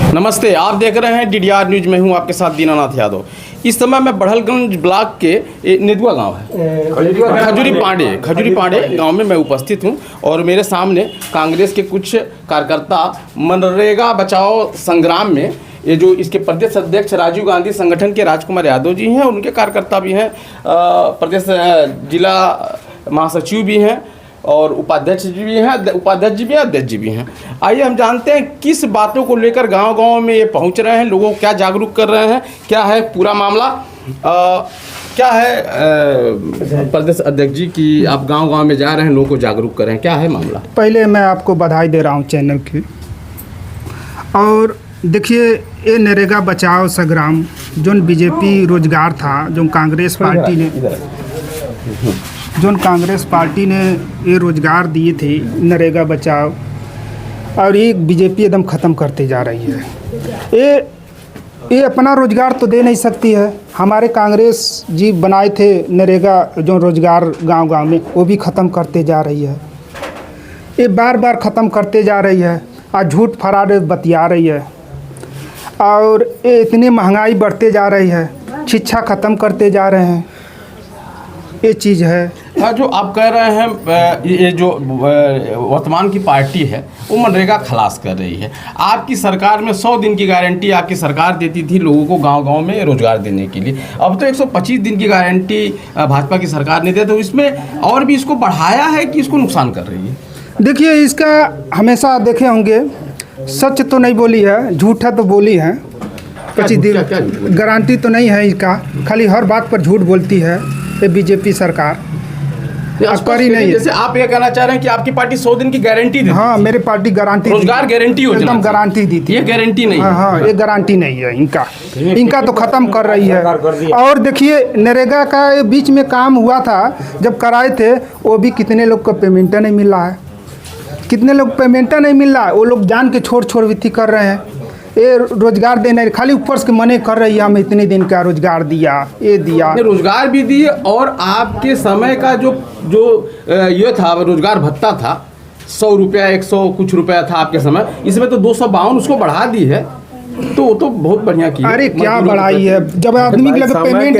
नमस्ते, आप देख रहे हैं डीडीआर न्यूज में हूं आपके साथ दीनानाथ यादव। इस समय मैं बढ़लगंज ब्लॉक के नेदुआ गांव है खजूरी पांडे गांव में मैं उपस्थित हूं और मेरे सामने कांग्रेस के कुछ कार्यकर्ता मनरेगा बचाओ संग्राम में ये जो इसके प्रदेश अध्यक्ष राजीव गांधी संगठन के राजकुमार यादव जी हैं, उनके कार्यकर्ता भी हैं, प्रदेश जिला महासचिव भी हैं और उपाध्यक्ष जी भी हैं, अध्यक्ष जी भी हैं। आइए हम जानते हैं किस बातों को लेकर गांव-गांव में ये पहुंच रहे हैं, लोगों को क्या जागरूक कर रहे हैं, क्या है पूरा मामला। क्या है प्रदेश अध्यक्ष जी कि आप गांव-गांव में जा रहे हैं, लोगों को जागरूक कर रहे हैं, क्या है मामला? पहले मैं आपको बधाई दे रहा हूं चैनल की। और देखिए, ये नरेगा बचाओ संग्राम जो बीजेपी रोजगार था, जो कांग्रेस पार्टी ने ये रोजगार दिए थे नरेगा बचाओ, और ये बीजेपी एकदम ख़त्म करते जा रही है। ये अपना रोजगार तो दे नहीं सकती है। हमारे कांग्रेस जी बनाए थे नरेगा जो रोजगार गांव-गांव में, वो भी ख़त्म करते जा रही है। ये बार बार ख़त्म करते जा रही है और झूठ फराड बतिया रही है। और ये इतनी महंगाई बढ़ते जा रही है, शिक्षा ख़त्म करते जा रहे हैं, ये चीज़ है। हाँ, जो आप कह रहे हैं ये जो वर्तमान की पार्टी है वो मनरेगा खलास कर रही है। आपकी सरकार में 100 दिन की गारंटी आपकी सरकार देती थी लोगों को गांव-गांव में रोजगार देने के लिए। अब तो 125 दिन की गारंटी भाजपा की सरकार ने दी, तो इसमें और भी इसको बढ़ाया है कि इसको नुकसान कर रही है? देखिए, इसका हमेशा देखे होंगे, सच तो नहीं बोली है, झूठा तो बोली है। 25 दिन गारंटी तो नहीं है इसका, खाली हर बात पर झूठ बोलती है ये बीजेपी सरकार। नहीं है। जैसे आप ये कहना चाह रहे हैं कि आपकी पार्टी 100 दिन की गारंटी दी? हाँ, मेरी पार्टी गारंटी, रोजगार गारंटी एकदम गारंटी दी थी। ये गारंटी नहीं है। हाँ, ये गारंटी नहीं है इनका तो ख़त्म कर रही है। और देखिए, नरेगा का बीच में काम हुआ था, जब कराए थे वो भी कितने लोग को पेमेंट नहीं मिल रहा है, कितने लोग पेमेंट नहीं मिल रहा है। वो लोग जान के छोड़ वित्ती कर रहे हैं। ये रोजगार देना खाली ऊपर से मने कर रही है, हमें इतने दिन का रोजगार दिया, ये दिया, रोजगार भी दिए। और आपके समय का जो ये था रोजगार भत्ता था 100 रुपया, 100 कुछ रुपया था आपके समय, इसमें तो 252 उसको बढ़ा दी है, तो वो तो बहुत बढ़िया की। अरे क्या बढ़ाई है, जब आदमी के लगे पेमेंट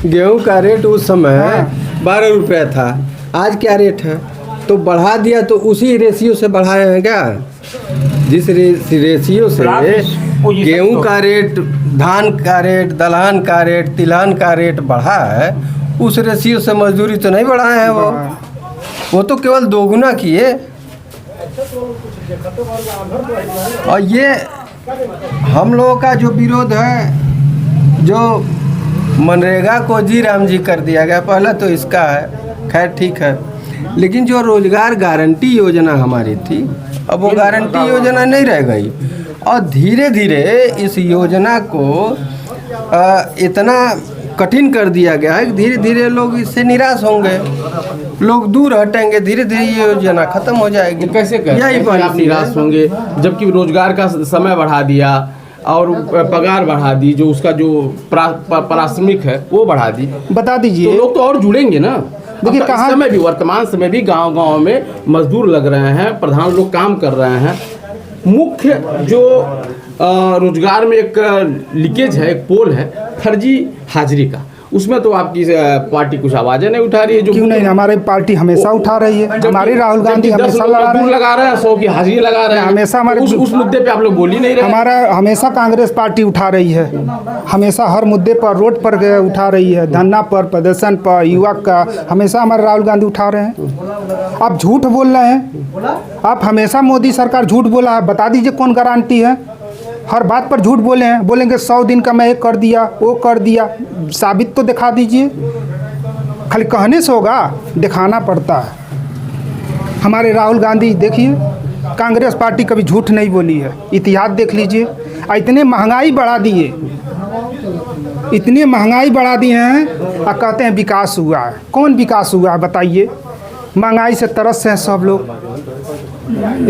गेहूँ का रेट उस समय 12 रुपया था, आज क्या रेट है? तो बढ़ा दिया, तो उसी रेशियो से बढ़ाए हैं क्या? जिस रेशियो से गेहूं का रेट, धान का रेट, दलहन का रेट, तिलहन का रेट बढ़ा है, उस रेशियो से मजदूरी तो नहीं बढ़ाए हैं। वो तो केवल दोगुना किए। और ये हम लोगों का जो विरोध है, जो मनरेगा को जी राम जी कर दिया गया, पहला तो इसका है, खैर ठीक है। लेकिन जो रोजगार गारंटी योजना हमारी थी, अब वो गारंटी योजना नहीं रह गई। और धीरे धीरे इस योजना को इतना कठिन कर दिया गया है कि धीरे धीरे लोग इससे निराश होंगे, लोग दूर हटेंगे, धीरे धीरे ये योजना खत्म हो जाएगी। कैसे आप निराश होंगे जबकि रोजगार का समय बढ़ा दिया और पगार बढ़ा दी, जो उसका जो प्राथमिक है वो बढ़ा दी? बता दीजिए, तो लोग तो और जुड़ेंगे ना। देखिए, कहाँ समय भी, वर्तमान समय भी गांव-गांव में मजदूर लग रहे हैं, प्रधान लोग काम कर रहे हैं। मुख्य जो रोजगार में एक लीकेज है, एक पोल है फर्जी हाजिरी का, उसमें तो आपकी पार्टी कुछ आवाज़ें नहीं उठा रही है। जो क्यों नहीं, हमारी पार्टी हमेशा उठा रही है। हमारी राहुल गांधी हमेशा लगा रहे हैं, 100 की हाजिरी लगा रहे हैं, हमेशा हमारे उस मुद्दे पे आप लोग बोल ही नहीं रहे। हमारा हमेशा कांग्रेस पार्टी उठा रही है, हमेशा हर मुद्दे पर, रोड पर उठा रही है, धरना पर, प्रदर्शन पर, युवक का, हमेशा हमारे राहुल गांधी उठा रहे हैं। आप झूठ बोल रहे हैं, आप हमेशा मोदी सरकार झूठ बोला है। बता दीजिए कौन गारंटी है? हर बात पर झूठ बोले हैं, बोलेंगे 100 दिन का मैं ये कर दिया, वो कर दिया, साबित तो दिखा दीजिए। खाली कहने से होगा, दिखाना पड़ता है। हमारे राहुल गांधी देखिए, कांग्रेस पार्टी कभी झूठ नहीं बोली है, इतिहास देख लीजिए। इतने महंगाई बढ़ा दिए, इतनी महंगाई बढ़ा दी हैं और कहते हैं विकास हुआ है। कौन विकास हुआ है बताइए? महंगाई से तरस हैं सब लोग।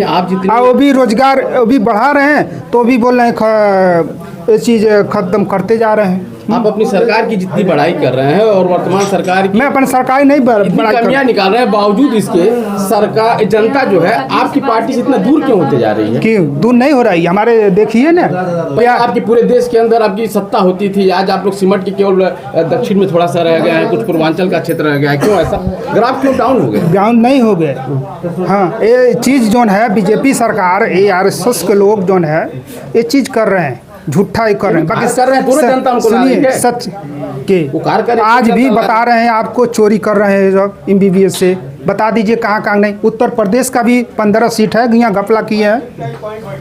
आप जितने वो भी रोजगार वो भी बढ़ा रहे हैं, तो भी बोल रहे हैं ये चीज़ ख़त्म करते जा रहे हैं। आप अपनी सरकार की जितनी बड़ाई कर रहे हैं और वर्तमान सरकार की मैं अपन सरकारी नहीं इतनी बड़ा कमियां निकाल रहे हैं, बावजूद इसके सरकार जनता जो है आपकी पार्टी से इतना दूर क्यों होते जा रही है? क्यों दूर नहीं हो रही हमारे, देखिए ना भाई आपकी पूरे देश के अंदर आपकी सत्ता होती थी, आज आप लोग सिमट के केवल दक्षिण में थोड़ा सा रह गया है, कुछ पूर्वांचल का क्षेत्र रह गया है, क्यों ऐसा ग्राफ क्यों डाउन हो गया? ग्राउंड नहीं हो गए। हाँ, ये चीज़ जो है बीजेपी सरकार ARSS के लोग जो है ये चीज़ कर रहे हैं, झूठा ही कर रहे हैं। बाकी कर रहे हैं, पूरा जनता उनको ला रही है। सच के वो कार कर आज भी बता रहे हैं आपको, चोरी कर रहे हैं जब MBBS से। बता दीजिए कहाँ कहाँ नहीं। उत्तर प्रदेश का भी 15 सीट है, यहाँ घपला किए हैं,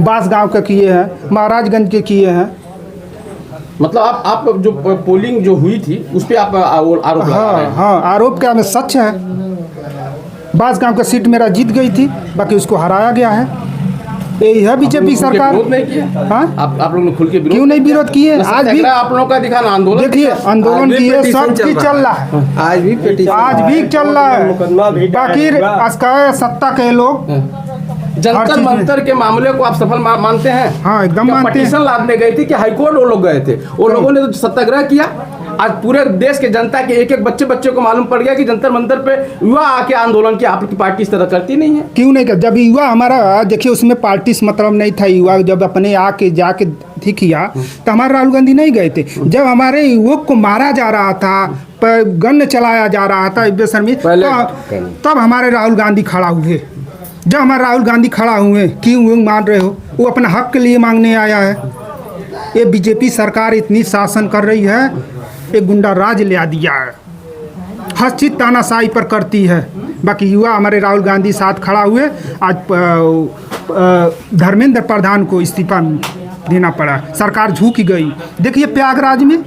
बांसगांव के किए हैं, महाराजगंज के किए हैं। मतलब आप जो पोलिंग जो हुई थी उस पर आप आरोप लगा रहे हैं। हाँ, आरोप क्या में सच है। बांसगांव का सीट मेरा जीत गई थी, बाकी उसको हराया गया है। यही है बीजेपी सरकार। विरोध नहीं किया? हाँ, आप लोगों ने खुल के विरोध क्यों नहीं विरोध किए? आज भी आप लोगों का दिखा ना आंदोलन, देखिए आंदोलन किए, सब चीज चल रहा है, आज भी पिटीशन आज भी चल रहा है। बाकी असकाय सत्ता के लोग जंतर मंतर के मामले को आप सफल मानते हैं? हाँ, एकदम क्या मानते हैं। पटिशन लादने गए थे कि हाईकोर्ट वो लोग गए थे? वो लोगों ने तो सत्याग्रह किया। आज पूरे देश के जनता के एक एक बच्चे को मालूम पड़ गया कि जंतर मंतर पे युवा आके आंदोलन की आपकी पार्टी इस तरह करती नहीं है। क्यों नहीं कर? जब युवा हमारा, देखिए उसमें पार्टी से मतलब नहीं था। युवा जब अपने आके जाके थी किया तो हमारे राहुल गांधी नहीं गए थे। जब हमारे युवक को मारा जा रहा था, गन चलाया जा रहा था बेशर्मी, तब हमारे राहुल गांधी खड़ा हुए। जब हमारे राहुल गांधी खड़ा हुए, क्यों मान रहे हो? वो अपना हक के लिए मांगने आया है। ये बीजेपी सरकार इतनी शासन कर रही है, एक गुंडा राज ले दिया है, हर चीज तानाशाही पर करती है। बाकी युवा हमारे राहुल गांधी साथ खड़ा हुए। आज धर्मेंद्र प्रधान को इस्तीफा देना पड़ा, सरकार झुक गई। देखिए प्रयागराज में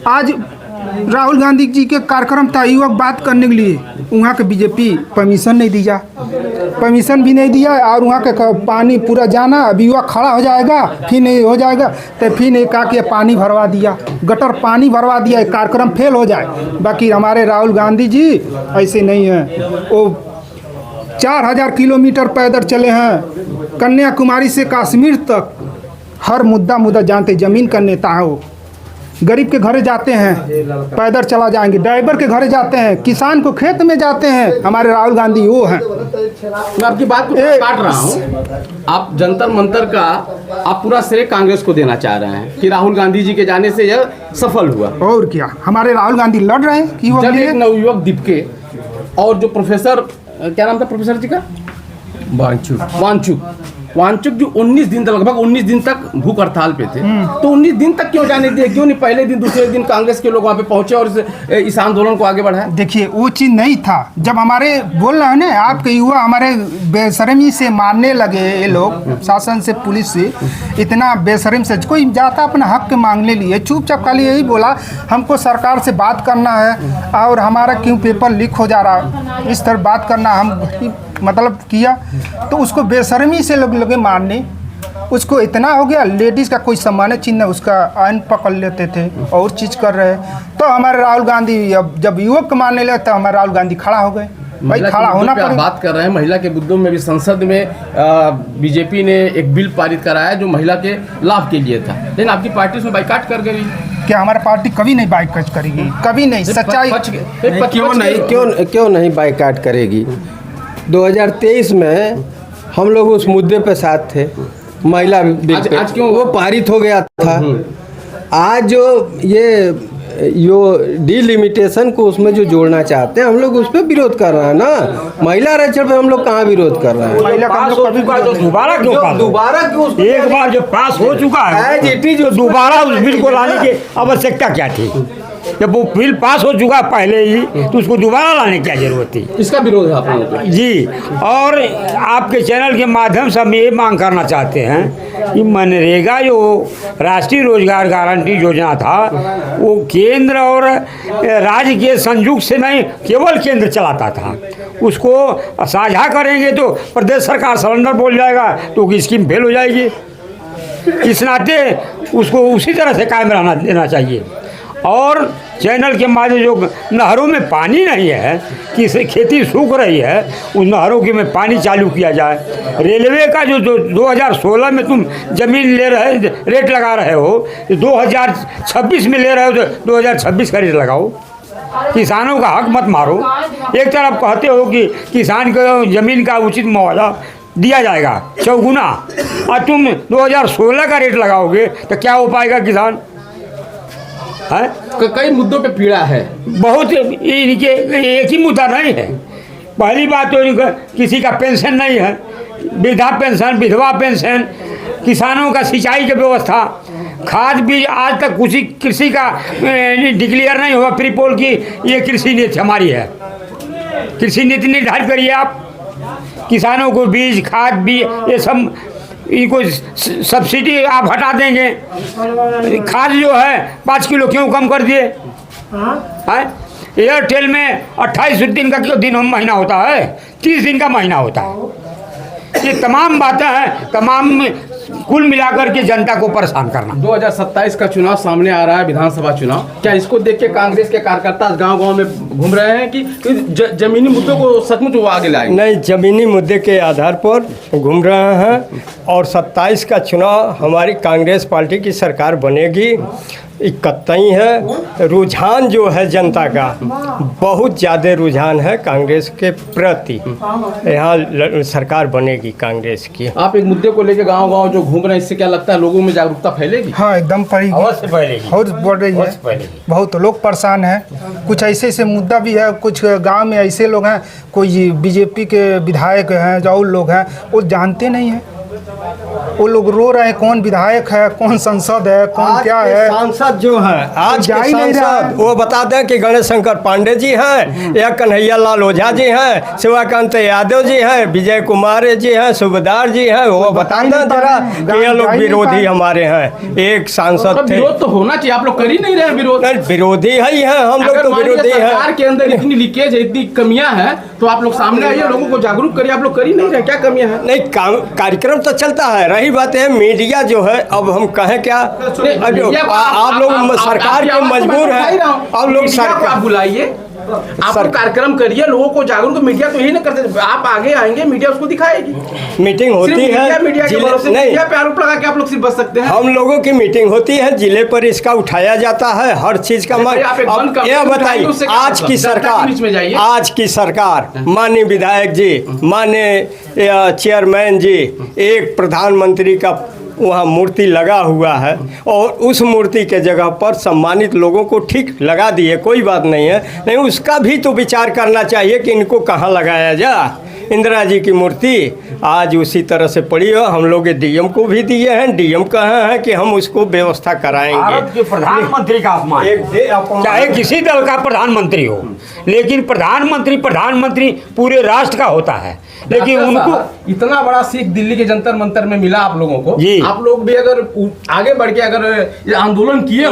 आज राहुल गांधी जी के कार्यक्रम था युवक बात करने के लिए, वहाँ के बीजेपी परमिशन नहीं दिया, परमिशन भी नहीं दिया। और वहाँ के पानी पूरा जाना, अब युवा खड़ा हो जाएगा, फिर नहीं हो जाएगा, तो फिर नहीं कहा कि पानी भरवा दिया, गटर पानी भरवा दिया, कार्यक्रम फेल हो जाए। बाकी हमारे राहुल गांधी जी ऐसे नहीं हैं। वो 4000 किलोमीटर पैदल चले हैं, कन्याकुमारी से कश्मीर तक, हर मुद्दा जानते, ज़मीन का नेता है वो। गरीब के घरे जाते हैं, पैदल चला जाएंगे, ड्राइवर के घरे जाते हैं, किसान को खेत में जाते हैं। हमारे राहुल गांधी वो हैं। मैं आपकी बात को काट रहा हूँ। आप जंतर मंतर का आप पूरा श्रेय कांग्रेस को देना चाह रहे हैं कि राहुल गांधी जी के जाने से यह सफल हुआ। और क्या, हमारे राहुल गांधी लड़ रहे हैं कि वो जब एक नवयुवक दीपके और जो प्रोफेसर, क्या नाम था प्रोफेसर जी का? वांचुक जो 19 दिन तक, लगभग 19 दिन तक भूख हड़ताल पे थे, तो 19 दिन तक क्यों जाने दिए? क्यों नहीं पहले दिन दूसरे दिन कांग्रेस के लोग वहाँ पे पहुंचे और इस आंदोलन को आगे बढ़ाया? देखिए वो चीज़ नहीं था। जब हमारे बोल रहे हैं ना, आपके युवा हमारे बेशर्मी से मारने लगे, ये लोग शासन से, पुलिस से, इतना बेशर्म से कोई जाता अपना हक मांगने लिए, चुपचाप खाली यही बोला हमको सरकार से बात करना है और हमारा क्यों पेपर लीक हो जा रहा, इस तरह बात करना हम मतलब किया। तो उसको बेशर्मी से लोग लगे मारने, उसको इतना हो गया। लेडीज़ का कोई सम्मान चिन्ह, उसका आयन पकड़ लेते थे और चीज़ कर रहे। तो हमारे राहुल गांधी अब जब युवक मारने लगे तो हमारे राहुल गांधी खड़ा हो गए। भाई खड़ा होना पड़ेगा। बात कर रहे हैं महिला के मुद्दों में भी संसद में बीजेपी ने एक बिल पारित कराया जो महिला के लाभ के लिए था, लेकिन आपकी पार्टी उसमें बाइकाट कर गई। क्या हमारी पार्टी कभी नहीं बाइकाट करेगी? कभी नहीं। सच्चाई क्यों नहीं बाइकाट करेगी? 2023 में हम लोग उस मुद्दे पे साथ थे, महिला बिल पे। आज क्यों वो पारित हो गया था? आज जो ये डिलिमिटेशन को उसमें जो जोड़ना चाहते हैं, हम लोग उस पर विरोध कर रहे हैं ना। महिला आरक्षण पे हम लोग कहाँ विरोध कर रहे हैं? दोबारा क्यों? एक बार जो पास हो चुका है, जो दोबारा उस बिल को लाने की आवश्यकता क्या थी? जब वो बिल पास हो चुका पहले ही, तो उसको दोबारा लाने की क्या जरूरत थी? इसका विरोध है आप लोगों का? जी, और आपके चैनल के माध्यम से हम ये मांग करना चाहते हैं कि मनरेगा जो राष्ट्रीय रोजगार गारंटी योजना था, वो केंद्र और राज्य के संयुक्त से नहीं, केवल केंद्र चलाता था। उसको साझा करेंगे तो प्रदेश सरकार सिलेंडर बोल जाएगा तो स्कीम फेल हो जाएगी। इस नाते उसको उसी तरह से कायम रहना देना चाहिए। और चैनल के माध्यम जो नहरों में पानी नहीं है, किसी खेती सूख रही है, उस नहरों के में पानी चालू किया जाए। रेलवे का जो 2016 में तुम जमीन ले रहे रेट लगा रहे हो, 2026 में ले रहे हो तो 2026 का रेट लगाओ। किसानों का हक मत मारो। एक तरफ कहते हो कि किसान को ज़मीन का उचित मुआवजा दिया जाएगा चौगुना, और तुम 2016 का रेट लगाओगे तो क्या हो पाएगा किसान है? कई मुद्दों पे पीड़ा है। बहुत, इनके एक ही मुद्दा नहीं है। पहली बात तो इनका किसी का पेंशन नहीं है, वृद्धा पेंशन, विधवा पेंशन, किसानों का सिंचाई की व्यवस्था, खाद बीज आज तक किसी कृषि का डिक्लेयर नहीं हुआ प्रीपोल की ये कृषि नीति हमारी है। कृषि नीति निर्धारित करिए आप, किसानों को बीज खाद बीज ये सब इनको सब्सिडी आप हटा देंगे। खाद जो है 5 किलो क्यों कम कर दिए हैं? एयरटेल में 28 दिन का क्यों दिन महीना होता है, 30 दिन का महीना होता है। ये तमाम बातें हैं, तमाम कुल मिलाकर के जनता को परेशान करना। 2027 का चुनाव सामने आ रहा है, विधानसभा चुनाव। क्या इसको देख के कांग्रेस के कार्यकर्ता गांव-गांव में घूम रहे हैं कि जमीनी मुद्दों को सचमुच वो आगे लाएंगे? नहीं, ज़मीनी मुद्दे के आधार पर घूम रहे हैं। और 27 का चुनाव हमारी कांग्रेस पार्टी की सरकार बनेगी, कतई है। रुझान जो है जनता का बहुत ज़्यादा रुझान है कांग्रेस के प्रति। यहाँ सरकार बनेगी कांग्रेस की। आप एक मुद्दे को लेकर गांव-गांव जो घूम रहे हैं, इससे क्या लगता है लोगों में जागरूकता फैलेगी? हाँ, एकदम पड़ेगी, बहुत बढ़ रही है। बहुत लोग परेशान हैं। कुछ ऐसे ऐसे मुद्दा भी है, कुछ गांव में ऐसे लोग हैं, कोई बीजेपी के विधायक हैं, जो लोग हैं वो जानते नहीं हैं। वो लोग रो रहे हैं कौन विधायक है, कौन सांसद है, कौन क्या है। सांसद जो है आज के सांसद वो बता दें कि गणेश शंकर पांडे जी हैं या कन्हैया लाल ओझा जी हैं, शिवाकांत यादव जी हैं, विजय कुमार जी हैं, सूबेदार जी हैं। वो बता दें जरा कि ये लोग विरोधी हमारे हैं। एक सांसद थे। विरोध तो होना चाहिए, आप लोग कर ही नहीं रहे विरोध। विरोधी ही है, हम लोग तो विरोधी हैं। सरकार के अंदर इतनी लीकेज है, इतनी कमियां हैं, तो आप लोग सामने आइए, लोगों को जागरूक करिए। आप लोग कर ही नहीं रहे, क्या कमियां हैं? नहीं, कार्यक्रम तो चलता है। रही बात है मीडिया जो है, अब हम कहें क्या, आप लोग सरकार के मजबूर है। आप लोग सरकार बुलाइए, आप लोग कार्यक्रम करिए, लोगों को जागरूक। मीडिया तो यही नहीं करते, आप आगे आएंगे, मीडिया उसको दिखाएगी। मीटिंग होती है, मीडिया के भरोसे मीडिया पे आरोप लगा के आप लोग सिर्फ बच सकते हैं। हम लोगों की मीटिंग होती है, जिले पर इसका उठाया जाता है, हर चीज का। यह बताइए, आज की सरकार माननीय विधायक जी, माननीय चेयरमैन जी, एक प्रधानमंत्री का वहाँ मूर्ति लगा हुआ है और उस मूर्ति के जगह पर सम्मानित लोगों को ठीक लगा दिए, कोई बात नहीं है। नहीं, उसका भी तो विचार करना चाहिए कि इनको कहाँ लगाया जाए। इंदिरा जी की मूर्ति आज उसी तरह से पड़ी हो। हम लोग डीएम को भी दिए हैं, डीएम कहे हैं कि हम उसको व्यवस्था कराएंगे। भारत के प्रधानमंत्री का अपमान, चाहे किसी दल का प्रधानमंत्री हो, लेकिन प्रधानमंत्री पूरे राष्ट्र का होता है। लेकिन उनको इतना बड़ा सीख दिल्ली के जंतर मंतर में मिला आप लोगों को। आप लोग भी अगर आगे बढ़ के अगर ये आंदोलन किए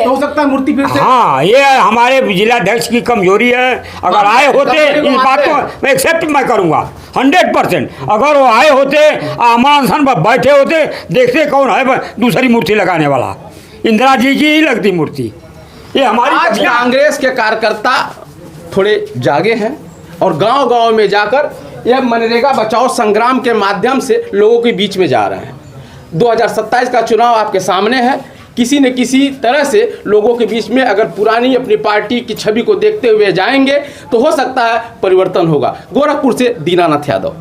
तो हो सकता है मूर्ति फिर से। हाँ, ये हमारे जिलाध्यक्ष की कमजोरी है। अगर आए होते, इस बात को मैं एक्सेप्ट मैं करूंगा 100%। अगर वो आए होते, आमान पर बैठे होते, देखते कौन है दूसरी मूर्ति लगाने वाला। इंदिरा जी की ही लगती मूर्ति। ये हमारी आज कांग्रेस के कार्यकर्ता थोड़े जागे हैं और गांव-गांव में जाकर यह मनरेगा बचाओ संग्राम के माध्यम से लोगों के बीच में जा रहे हैं। 2027 का चुनाव आपके सामने है। किसी न किसी तरह से लोगों के बीच में अगर पुरानी अपनी पार्टी की छवि को देखते हुए जाएंगे तो हो सकता है परिवर्तन होगा। गोरखपुर से दीनानाथ यादव।